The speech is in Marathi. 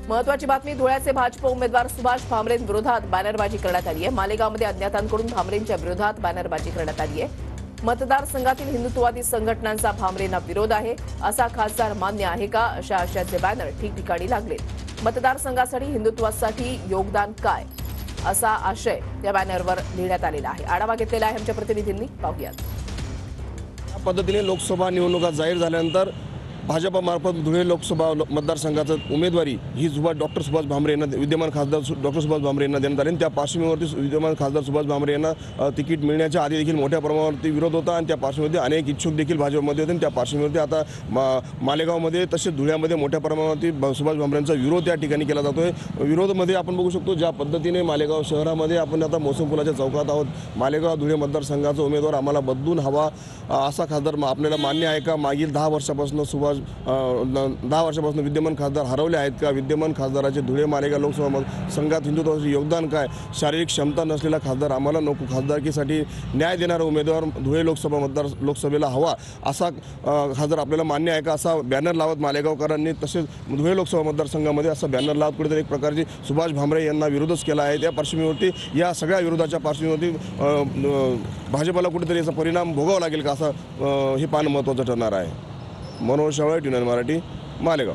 महत्वाची बातमी, धुळ्याचे भाजप उमेदवार सुभाष भामरेंविरोधात बॅनरबाजी करण्यात आली आहे। मालेगावमध्ये अज्ञातांकडून भामरेंच्या विरोधात बॅनरबाजी करण्यात आली आहे। मतदारसंघातील हिंदुत्ववादी संघटनांचा भामरेंना विरोध आहे, असा खासदार मान्य आहे का, अशा आशयाचे बॅनर ठिकठिकाणी लागले। मतदारसंघासाठी हिंदुत्वासाठी योगदान काय, असा आशय या बॅनरवर लिहिण्यात आलेला आहे। आढावा घेतलेला आहे आमच्या प्रतिनिधींनी, पाहूयात। या पद्धतीने लोकसभा निवडणुका जाहीर झाल्यानंतर भाजपमार्फत धुळे लोकसभा मतदारसंघाचं उमेदवारी ही डॉक्टर सुभाष भामरे यांना, विद्यमान खासदार डॉक्टर सुभाष भामरे यांना देण्यात आली। त्या पार्श्वभूमीवरती विद्यमान खासदार सुभाष भामरे यांना तिकीट मिळण्याच्या आधी देखील मोठ्या प्रमाणावरती विरोध होता आणि त्या पार्श्वभूमीमध्ये अनेक इच्छुक देखील भाजपमध्ये होते। त्या पार्श्वभूमीवरती आता मालेगावमध्ये तसेच धुळ्यामध्ये मोठ्या प्रमाणावरती सुभाष भामरेंचा विरोध या ठिकाणी केला जातोय। विरोधमध्ये आपण बघू शकतो ज्या पद्धतीने मालेगाव शहरामध्ये आपण आता मोसम पुलाच्या चौकात आहोत। मालेगाव धुळे मतदारसंघाचा उमेदवार आम्हाला बदलून हवा, असा खासदार आपल्याला मान्य आहे का? मागील 10 वर्षापासून 10 वर्षापासून विद्यमान खासदार हरवले आहेत का? विद्यमान खासदाराचे धुळे मालेगाव लोकसभा संघात हिंदुत्वाचे योगदान काय? शारीरिक क्षमता नसलेला खासदार आम्हाला नको, खासदारकीसाठी न्याय देणारा उमेदवार धुळे लोकसभेला हवा, असा खासदार आपल्याला मान्य आहे का? असा बॅनर लावत मालेगावकरांनी तसेच धुळे लोकसभा मतदारसंघामध्ये असा बॅनर लावत कुठेतरी एक प्रकारची सुभाष भामरे यांना विरोधच केला आहे। त्या पार्श्वभूमीवरती या सगळ्या विरोधाच्या पार्श्वभूमीवरती भाजपला कुठेतरी याचा परिणाम भोगावा लागेल का, असं हे पाहणं महत्त्वाचं ठरणार आहे। मनोज शाळे, टी9 मराठी, मालेगाव।